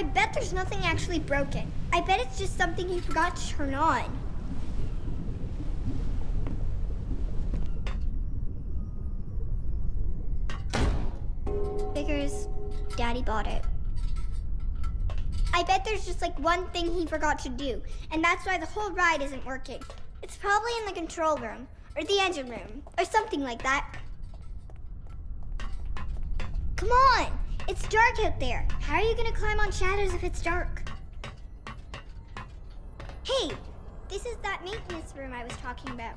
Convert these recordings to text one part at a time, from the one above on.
I bet there's nothing actually broken. I bet it's just something he forgot to turn on. Figures Daddy bought it. I bet there's just like one thing he forgot to do, and that's why the whole ride isn't working. It's probably in the control room, or the engine room, or something like that. Come on! It's dark out there. How are you gonna climb on shadows if it's dark? Hey, this is that maintenance room I was talking about.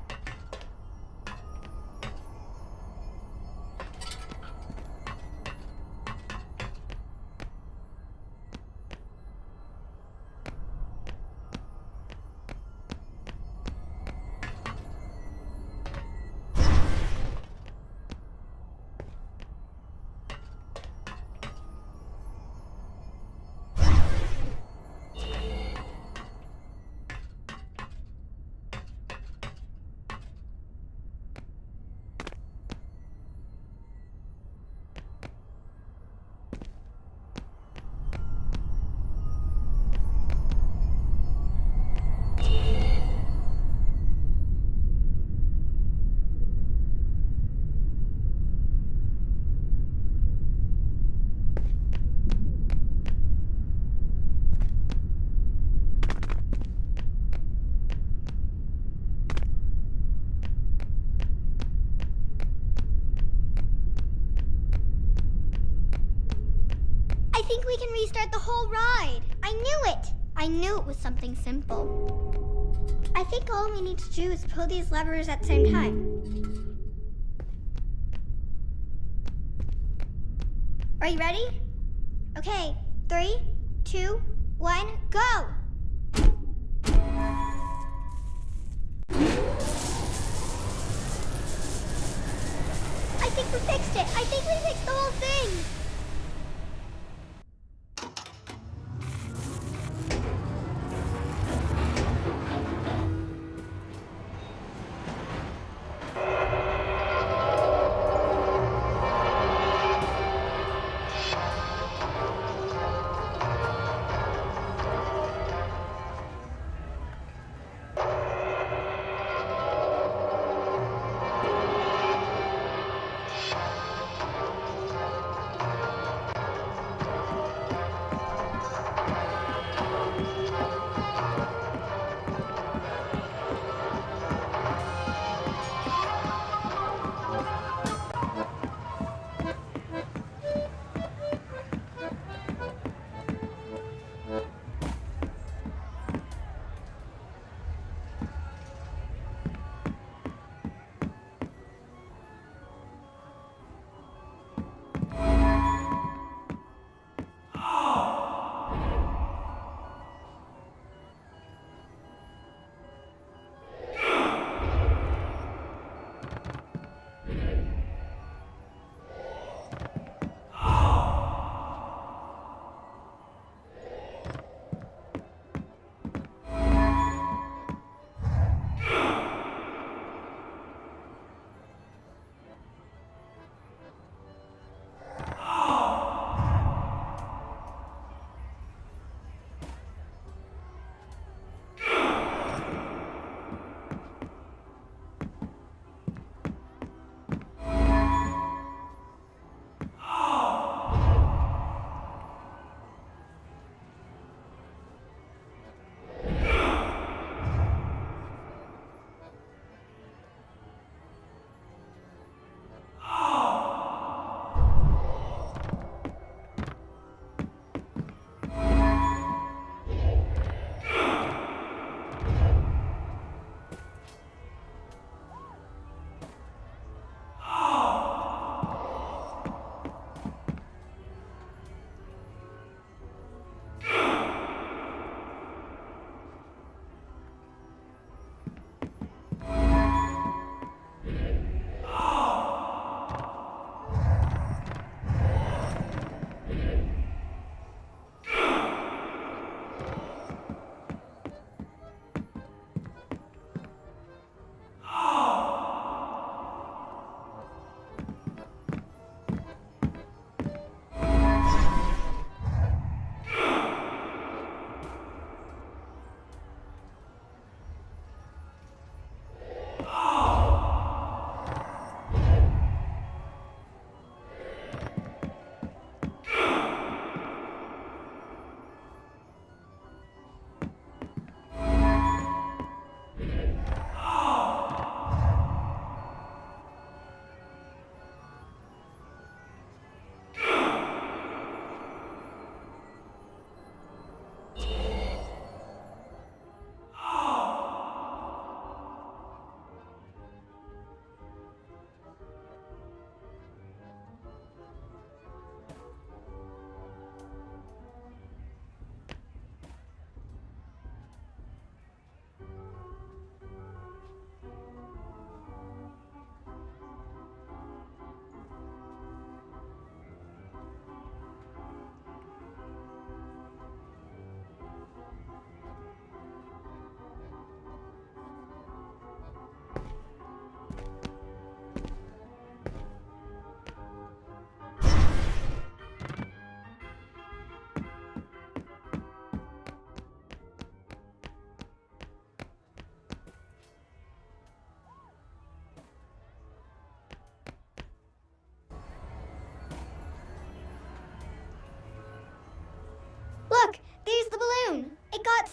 I think we can restart the whole ride. I knew it. I knew it was something simple. I think all we need to do is pull these levers at the same time. Are you ready? Okay, 3, 2, 1, go! I think we fixed it. I think we fixed the whole thing.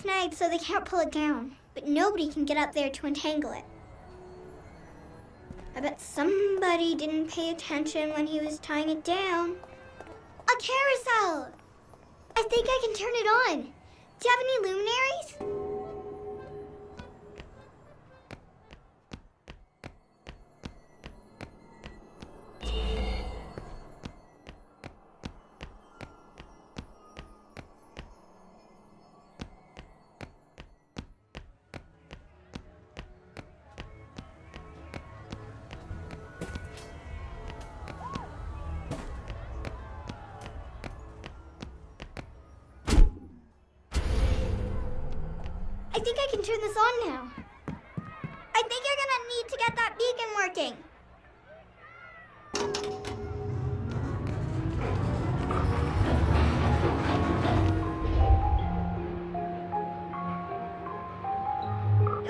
snag so they can't pull it down. But nobody can get up there to untangle it. I bet somebody didn't pay attention when he was tying it down. A carousel! I think I can turn it on. Do you have any luminaries? I think I can turn this on now. I think you're gonna need to get that beacon working.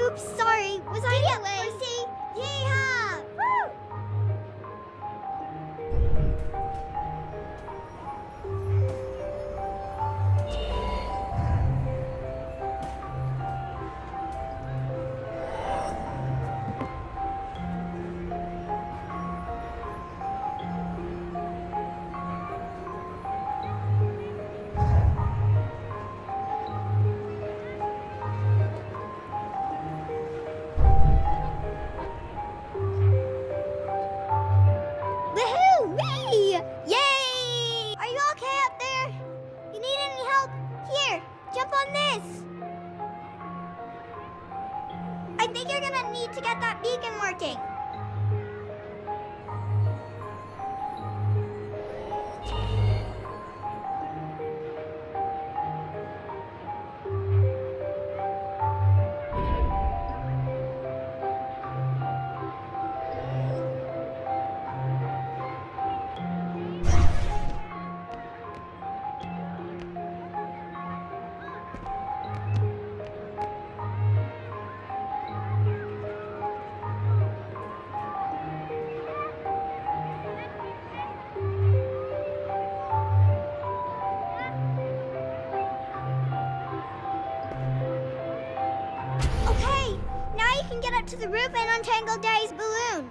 Oops, sorry. Was I in the way? Yeehaw! Woo! Woohoo! Whee! Yay! Are you okay up there? You need any help? Here, jump on this. I think you're gonna need to get that beacon working. Okay, now you can get up to the roof and untangle Daddy's balloon.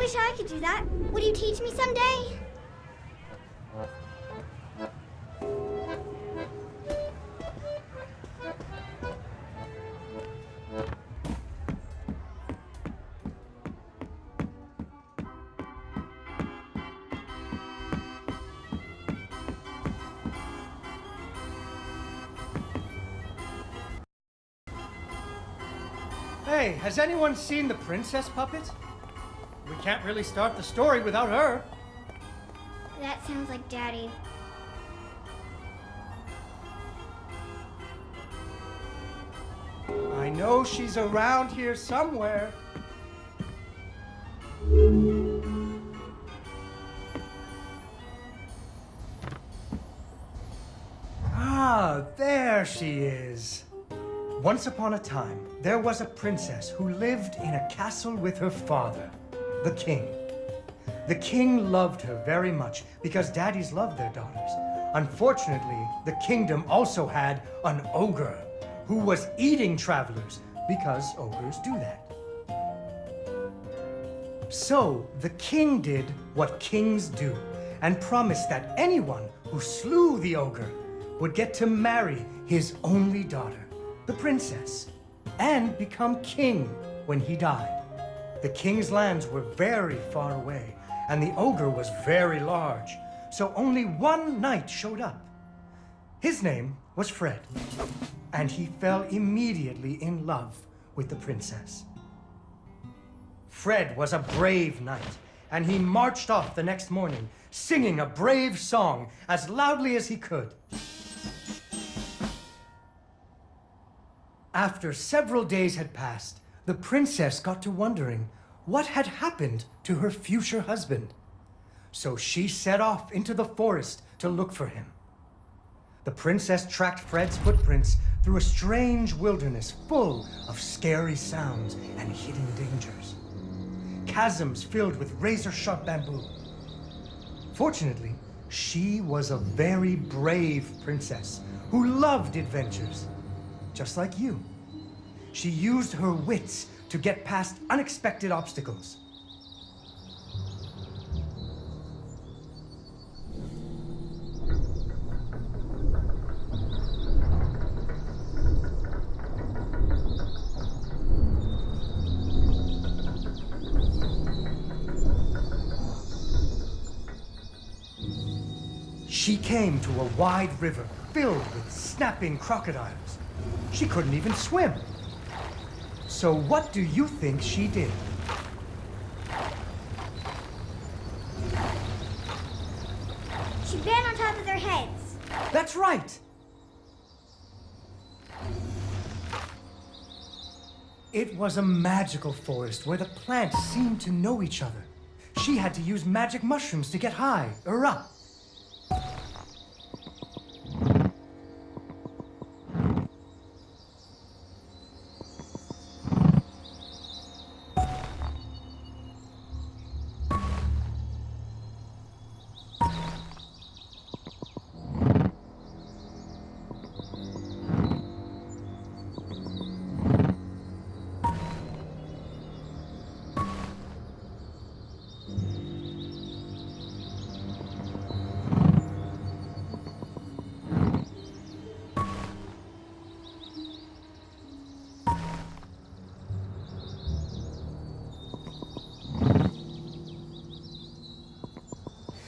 wish I could do that. Would you teach me someday? Hey, has anyone seen the princess puppet? We can't really start the story without her. That sounds like Daddy. I know she's around here somewhere. Ah, there she is. Once upon a time, there was a princess who lived in a castle with her father, the king. The king loved her very much because daddies loved their daughters. Unfortunately, the kingdom also had an ogre who was eating travelers because ogres do that. So the king did what kings do and promised that anyone who slew the ogre would get to marry his only daughter, the princess, and become king when he died. The king's lands were very far away, and the ogre was very large, so only one knight showed up. His name was Fred, and he fell immediately in love with the princess. Fred was a brave knight, and he marched off the next morning, singing a brave song as loudly as he could. After several days had passed, the princess got to wondering what had happened to her future husband. So she set off into the forest to look for him. The princess tracked Fred's footprints through a strange wilderness full of scary sounds and hidden dangers. Chasms filled with razor-sharp bamboo. Fortunately, she was a very brave princess who loved adventures, just like you. She used her wits to get past unexpected obstacles. She came to a wide river filled with snapping crocodiles. She couldn't even swim. So what do you think she did? She ran on top of their heads. That's right! It was a magical forest where the plants seemed to know each other. She had to use magic mushrooms to get high or up.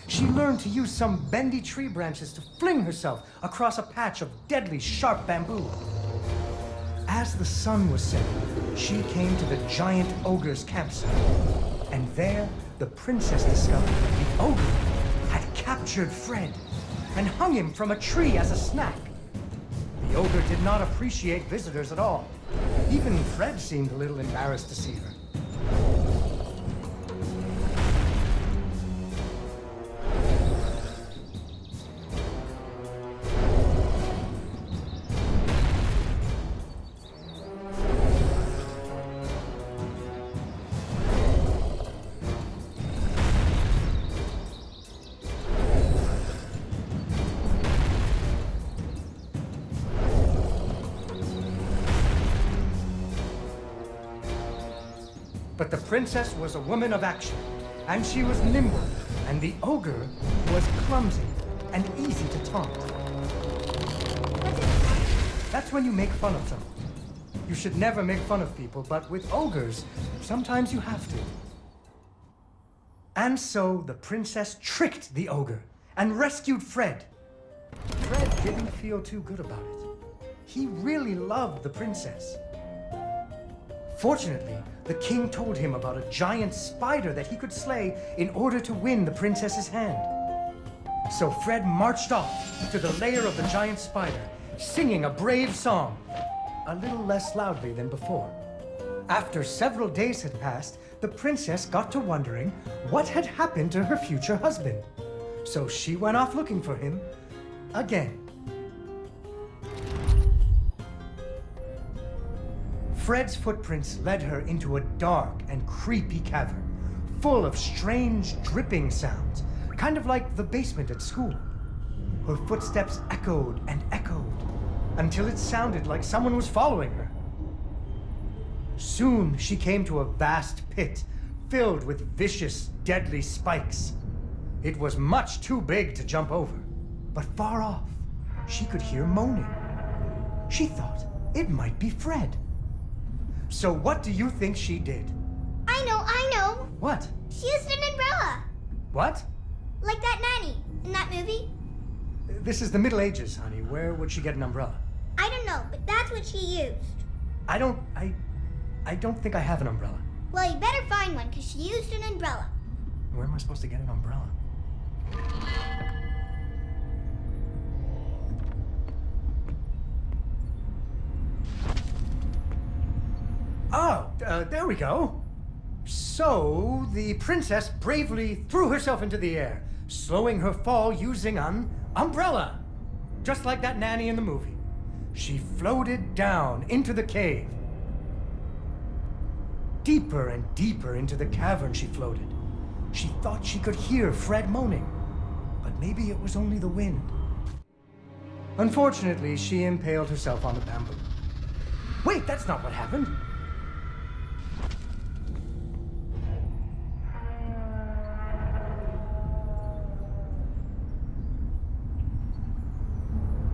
She learned to use some bendy tree branches to fling herself across a patch of deadly sharp bamboo. As the sun was setting, she came to the giant ogre's campsite. And there, the princess discovered that the ogre had captured Fred and hung him from a tree as a snack. The ogre did not appreciate visitors at all. Even Fred seemed a little embarrassed to see her. But the princess was a woman of action, and she was nimble, and the ogre was clumsy and easy to taunt. That's when you make fun of someone. You should never make fun of people, but with ogres, sometimes you have to. And so the princess tricked the ogre and rescued Fred. Fred didn't feel too good about it. He really loved the princess. Fortunately, the king told him about a giant spider that he could slay in order to win the princess's hand. So Fred marched off to the lair of the giant spider, singing a brave song, a little less loudly than before. After several days had passed, the princess got to wondering what had happened to her future husband. So she went off looking for him again. Fred's footprints led her into a dark and creepy cavern, full of strange dripping sounds, kind of like the basement at school. Her footsteps echoed and echoed until it sounded like someone was following her. Soon she came to a vast pit filled with vicious, deadly spikes. It was much too big to jump over, but far off, she could hear moaning. She thought it might be Fred. So what do you think she did? I know. What? She used an umbrella. What? Like that nanny in that movie. This is the Middle Ages, honey. Where would she get an umbrella? I don't know, but that's what she used. I don't think I have an umbrella. Well, you better find one, because she used an umbrella. Where am I supposed to get an umbrella? Oh, there we go. So, the princess bravely threw herself into the air, slowing her fall using an umbrella. Just like that nanny in the movie. She floated down into the cave. Deeper and deeper into the cavern she floated. She thought she could hear Fred moaning, but maybe it was only the wind. Unfortunately, she impaled herself on the bamboo. Wait, that's not what happened.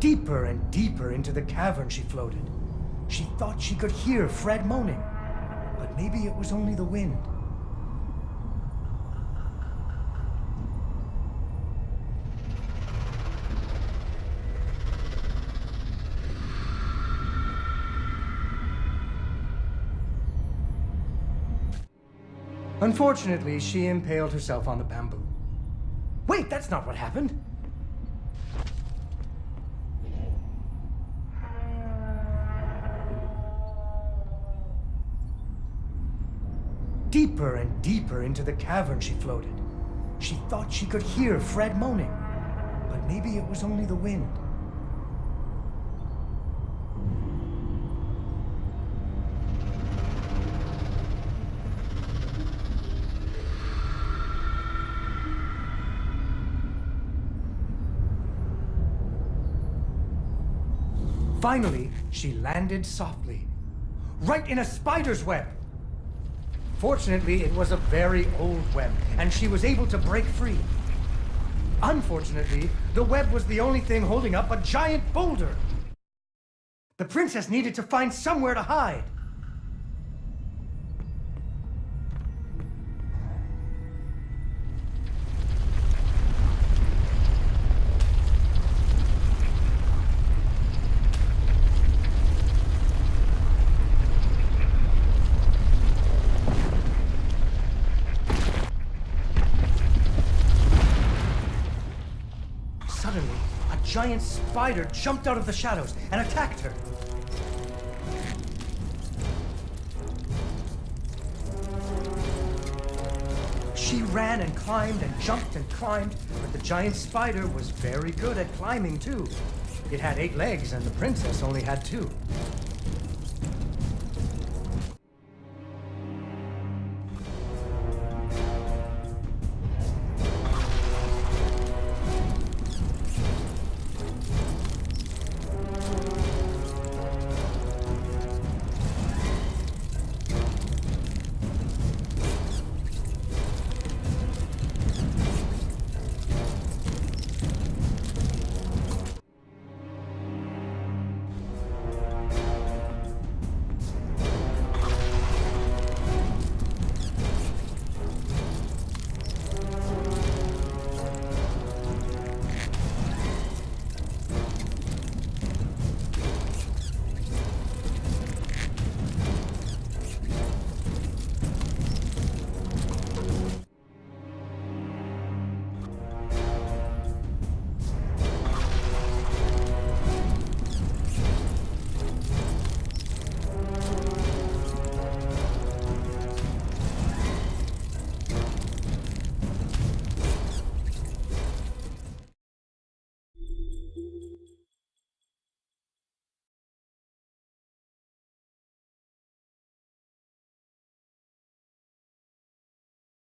Deeper and deeper into the cavern she floated. She thought she could hear Fred moaning, but maybe it was only the wind. Unfortunately, she impaled herself on the bamboo. Wait, that's not what happened. Deeper and deeper into the cavern she floated. She thought she could hear Fred moaning, but maybe it was only the wind. Finally, she landed softly, right in a spider's web. Fortunately, it was a very old web, and she was able to break free. Unfortunately, the web was the only thing holding up a giant boulder. The princess needed to find somewhere to hide. Suddenly, a giant spider jumped out of the shadows and attacked her. She ran and climbed and jumped and climbed, but the giant spider was very good at climbing too. It had 8 legs and the princess only had 2.